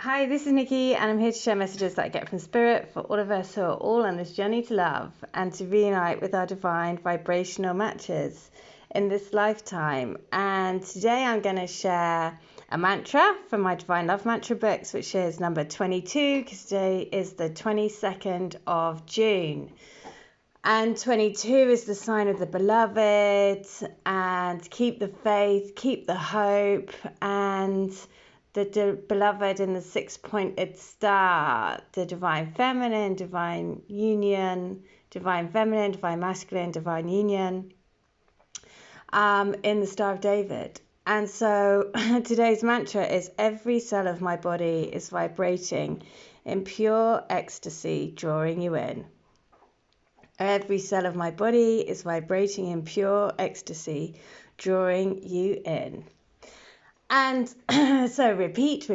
Hi, this is Nikki, and I'm here to share messages that I get from Spirit for all of us who are all on this journey to love and to reunite with our divine vibrational matches in this lifetime. And today I'm going to share a mantra from my Divine Love Mantra books, which is number 22, because today is the 22nd of June. And 22 is the sign of the beloved, and keep the faith, keep the hope, and the beloved in the six-pointed star, the divine feminine, divine union, divine feminine, divine masculine, divine union, in the Star of David. And so today's mantra is: every cell of my body is vibrating in pure ecstasy, drawing you in. Every cell of my body is vibrating in pure ecstasy, drawing you in. And so repeat,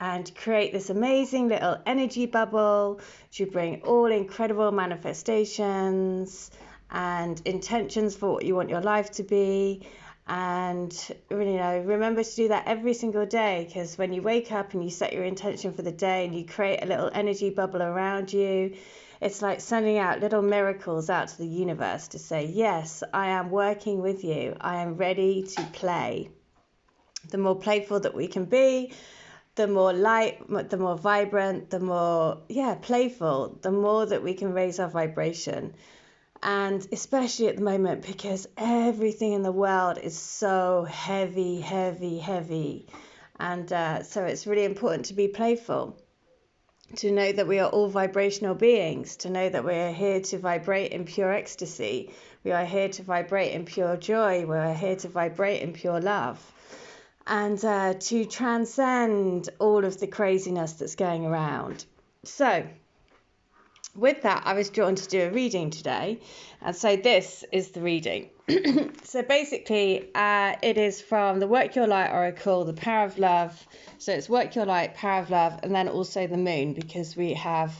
and create this amazing little energy bubble to bring all incredible manifestations and intentions for what you want your life to be. And remember to do that every single day, because when you wake up and you set your intention for the day and you create a little energy bubble around you, it's like sending out little miracles out to the universe to say, yes, I am working with you. I am ready to play. The more playful that we can be, the more light, the more vibrant, the more, playful, the more that we can raise our vibration. And especially at the moment, because everything in the world is so heavy. And so it's really important to be playful, to know that we are all vibrational beings, to know that we are here to vibrate in pure ecstasy. We are here to vibrate in pure joy. We are here to vibrate in pure love. And to transcend all of the craziness that's going around. So with that, I was drawn to do a reading today. And so this is the reading. So basically, it is from the Work Your Light Oracle, the Power of Love. So it's Work Your Light, Power of Love, and then also the moon, because we have,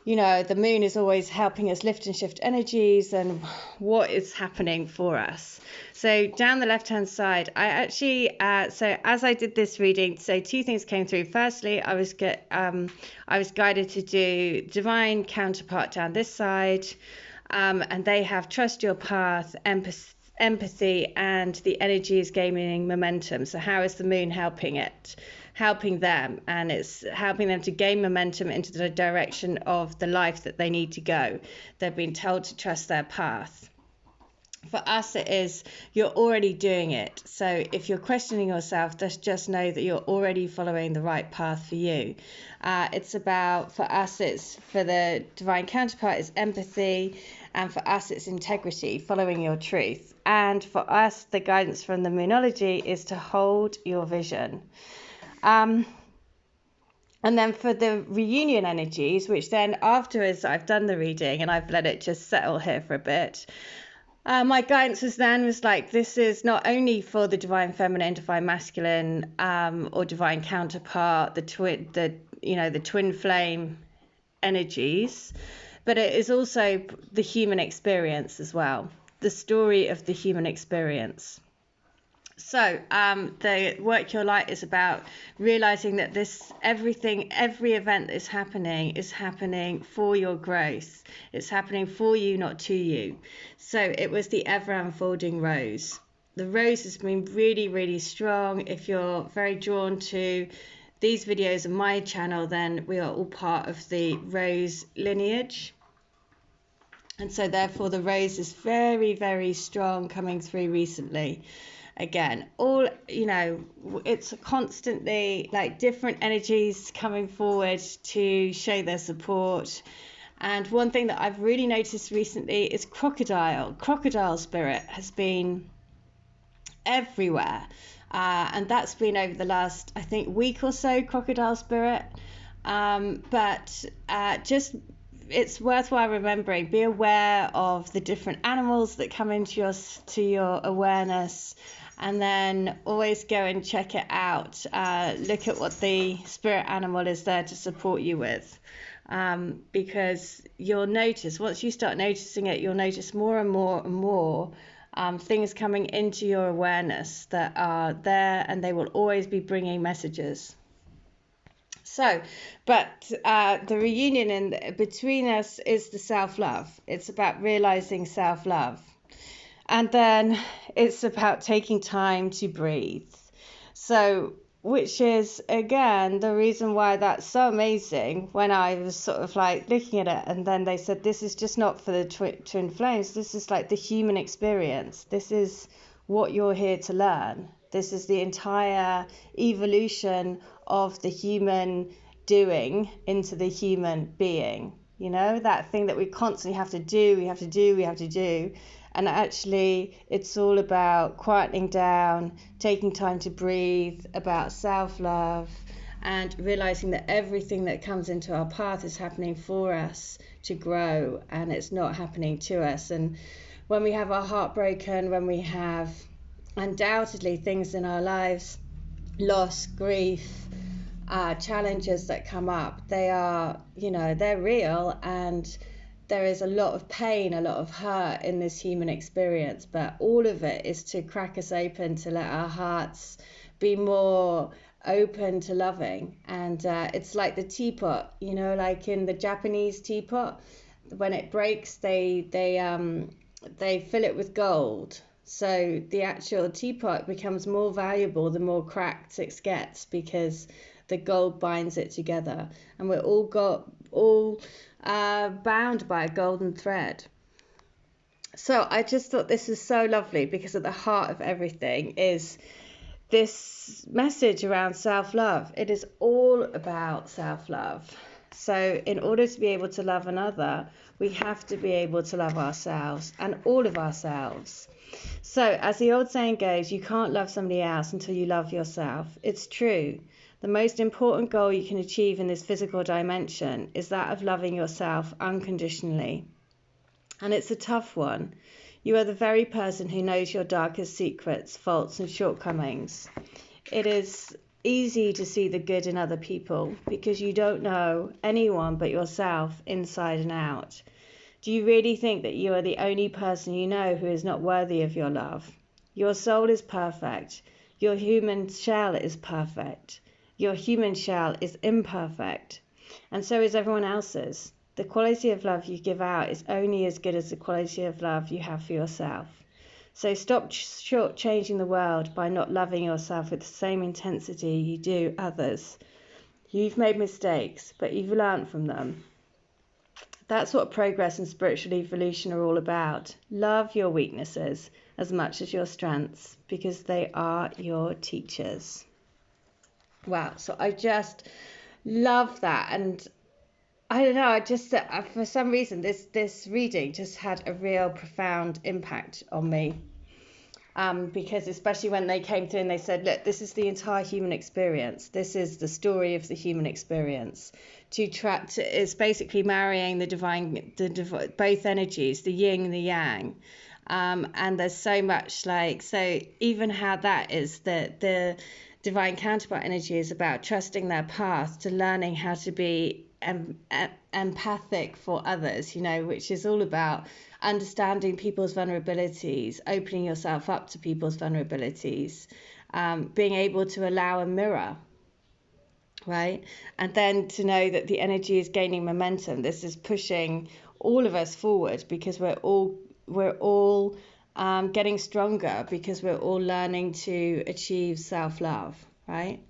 the moon is always helping us lift and shift energies and what is happening for us. So down the left-hand side, I actually, so as I did this reading, so two things came through. Firstly, I was guided to do divine counterpart down this side, and they have trust your path, empathy, and the energy is gaining momentum. So how is the moon helping them? And it's helping them to gain momentum into the direction of the life that they need to go. They've been told to trust their path. For us, it is, you're already doing it. So if you're questioning yourself, just know that you're already following the right path for you. It's about, for us, it's, for the divine counterpart, it's empathy. And for us, it's integrity, following your truth. And for us, the guidance from the Moonology is to hold your vision. And then for the reunion energies, which then afterwards I've done the reading and I've let it just settle here for a bit. My guidance was like, this is not only for the divine feminine, divine masculine, or divine counterpart, the twin flame energies, but it is also the human experience as well, the story of the human experience. So the Work Your Light is about realizing that every event that is happening for your growth. It's happening for you, not to you. So it was the ever unfolding rose. The rose has been really, really strong. If you're very drawn to these videos on my channel, then we are all part of the rose lineage. And so therefore the rose is very, very strong coming through recently. Again, it's constantly like different energies coming forward to show their support. And one thing that I've really noticed recently is crocodile spirit has been everywhere. And that's been over the last, I think, week or so, crocodile spirit. It's worthwhile remembering, be aware of the different animals that come into your awareness, and then always go and check it out. Look at what the spirit animal is there to support you with, because you'll notice, once you start noticing it, you'll notice more and more things coming into your awareness that are there, and they will always be bringing messages. So, but the reunion between us is the self-love. It's about realizing self-love. And then it's about taking time to breathe. So, which is, again, the reason why that's so amazing when I was sort of like looking at it. And then they said, this is just not for the twin flames. This is like the human experience. This is what you're here to learn. This is the entire evolution of the human doing into the human being. You know, that thing that we constantly have to do, we have to do, we have to do. And actually, it's all about quietening down, taking time to breathe, about self-love, and realizing that everything that comes into our path is happening for us to grow, and it's not happening to us. And when we have our heart broken, when we have undoubtedly things in our lives, loss, grief, challenges that come up, they are, you know, they're real, and there is a lot of pain, a lot of hurt in this human experience, but all of it is to crack us open, to let our hearts be more open to loving. And it's like the teapot, you know, like in the Japanese teapot, when it breaks, they fill it with gold. So the actual teapot becomes more valuable the more cracked it gets, because the gold binds it together, and we're all bound by a golden thread. So I just thought this is so lovely, because at the heart of everything is this message around self-love. It is all about self-love. So in order to be able to love another, we have to be able to love ourselves, and all of ourselves. So as the old saying goes, you can't love somebody else until you love yourself. It's true. The most important goal you can achieve in this physical dimension is that of loving yourself unconditionally. And it's a tough one. You are the very person who knows your darkest secrets, faults, and shortcomings. It is easy to see the good in other people because you don't know anyone but yourself inside and out. Do you really think that you are the only person you know who is not worthy of your love? Your soul is perfect. Your human shell is perfect. Your human shell is imperfect, and so is everyone else's. The quality of love you give out is only as good as the quality of love you have for yourself. So stop shortchanging the world by not loving yourself with the same intensity you do others. You've made mistakes, but you've learned from them. That's what progress and spiritual evolution are all about. Love your weaknesses as much as your strengths, because they are your teachers. Wow, so I just love that. And I don't know, I just for some reason this reading just had a real profound impact on me, because especially when they came through and they said, look, this is the entire human experience, this is the story of the human experience. It's basically marrying the both energies, the yin and the yang. And there's so much, like, so even how that is the divine counterpart energy is about trusting their path, to learning how to be empathic for others, you know, which is all about understanding people's vulnerabilities, opening yourself up to people's vulnerabilities, being able to allow a mirror, right? And then to know that the energy is gaining momentum. This is pushing all of us forward, because we're all getting stronger, because we're all learning to achieve self-love, right?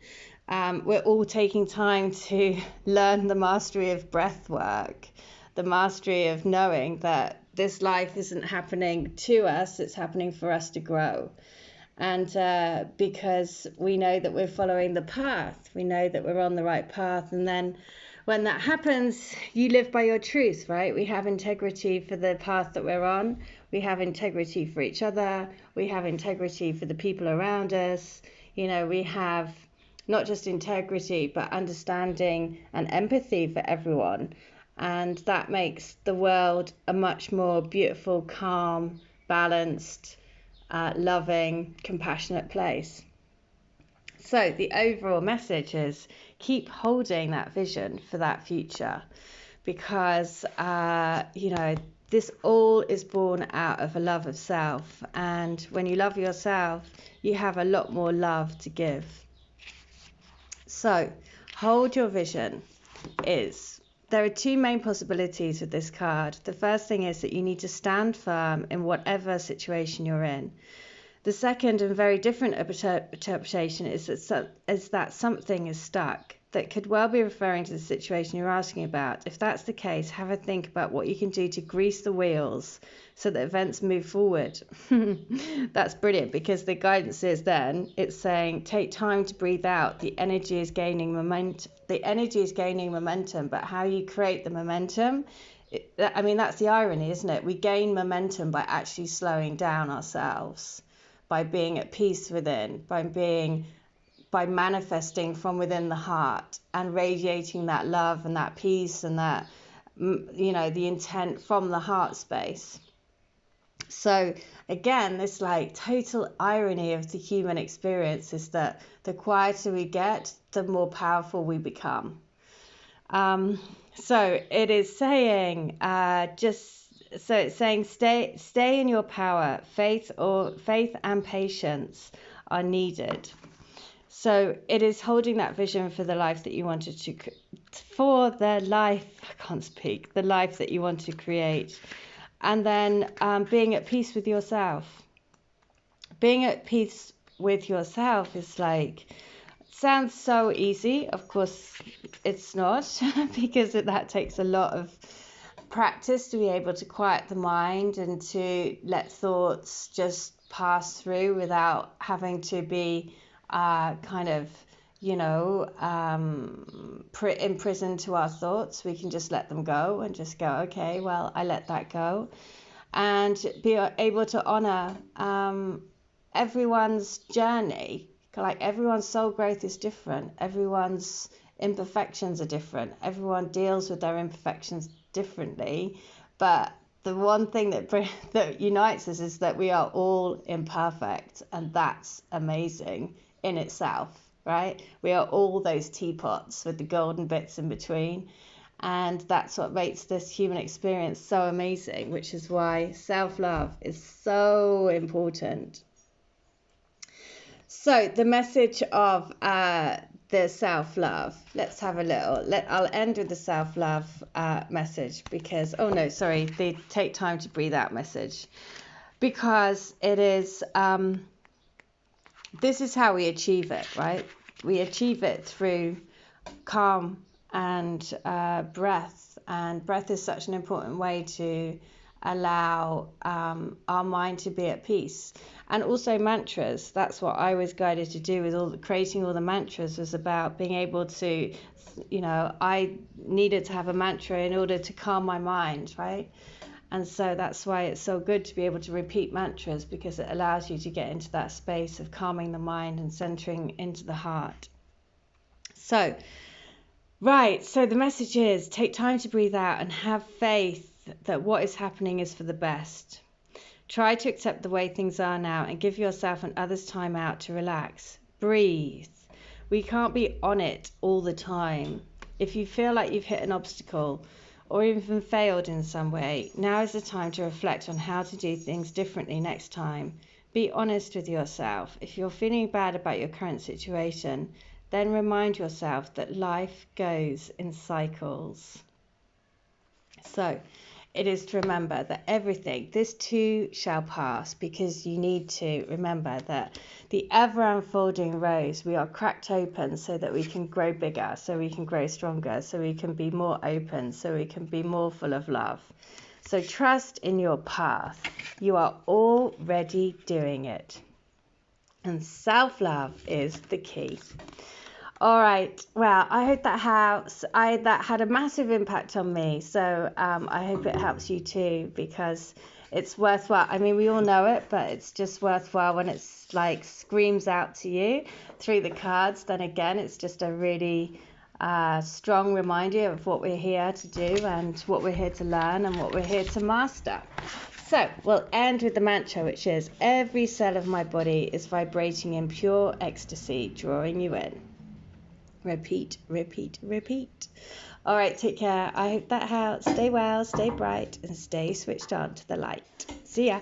We're all taking time to learn the mastery of breath work, the mastery of knowing that this life isn't happening to us, it's happening for us to grow. And because we know that we're following the path, we know that we're on the right path. And then when that happens, you live by your truth, right? We have integrity for the path that we're on. We have integrity for each other. We have integrity for the people around us. You know, we have not just integrity, but understanding and empathy for everyone. And that makes the world a much more beautiful, calm, balanced, loving, compassionate place. So the overall message is keep holding that vision for that future, because, you know, this all is born out of a love of self. And when you love yourself, you have a lot more love to give. So hold your vision is, there are two main possibilities with this card. The first thing is that you need to stand firm in whatever situation you're in. The second and very different interpretation is that something is stuck. That could well be referring to the situation you're asking about. If that's the case, have a think about what you can do to grease the wheels so that events move forward. That's brilliant, because the guidance is then, it's saying, take time to breathe out. The energy is gaining momentum. But how you create the momentum, I mean, that's the irony, isn't it? We gain momentum by actually slowing down ourselves, by being at peace within, by manifesting from within the heart and radiating that love and that peace and that, the intent from the heart space. So again, this like total irony of the human experience is that the quieter we get, the more powerful we become. So it is saying, it's saying stay in your power. Faith and patience are needed. So it is holding that vision for the life that you wanted to, the life that you want to create. And then being at peace with yourself. Being at peace with yourself is like, sounds so easy. Of course, it's not, because that takes a lot of practice to be able to quiet the mind and to let thoughts just pass through without having to be imprisoned to our thoughts. We can just let them go and just go, okay, well, I let that go, and be able to honor everyone's journey. Like, everyone's soul growth is different. Everyone's imperfections are different. Everyone deals with their imperfections differently. But the one thing that unites us is that we are all imperfect, and that's amazing in itself, right? We are all those teapots with the golden bits in between, and that's what makes this human experience so amazing, which is why self-love is so important. So the message of the self-love, let's have a little, I'll end with the self-love message, because, the take time to breathe out message, because it is, this is how we achieve it, right? We achieve it through calm and breath, and breath is such an important way to allow our mind to be at peace. And also mantras. That's what I was guided to do with creating all the mantras, was about being able to, I needed to have a mantra in order to calm my mind, right? And so that's why it's so good to be able to repeat mantras, because it allows you to get into that space of calming the mind and centering into the heart. So the message is, take time to breathe out and have faith that what is happening is for the best. Try to accept the way things are now and give yourself and others time out to relax. Breathe. We can't be on it all the time. If you feel like you've hit an obstacle or even failed in some way, now is the time to reflect on how to do things differently next time. Be honest with yourself. If you're feeling bad about your current situation, then remind yourself that life goes in cycles. So it is to remember that everything, this too shall pass, because you need to remember that the ever unfolding rose, we are cracked open so that we can grow bigger, so we can grow stronger, so we can be more open, so we can be more full of love. So trust in your path. You are already doing it. And self-love is the key. All right, well, I hope that helps. That had a massive impact on me, so I hope it helps you too, because it's worthwhile. I mean, we all know it, but it's just worthwhile when it's like screams out to you through the cards. Then again, it's just a really strong reminder of what we're here to do and what we're here to learn and what we're here to master. So we'll end with the mantra, which is, every cell of my body is vibrating in pure ecstasy, drawing you in. Repeat, repeat, repeat. All right, take care. I hope that helps. Stay well, stay bright, and stay switched on to the light. See ya.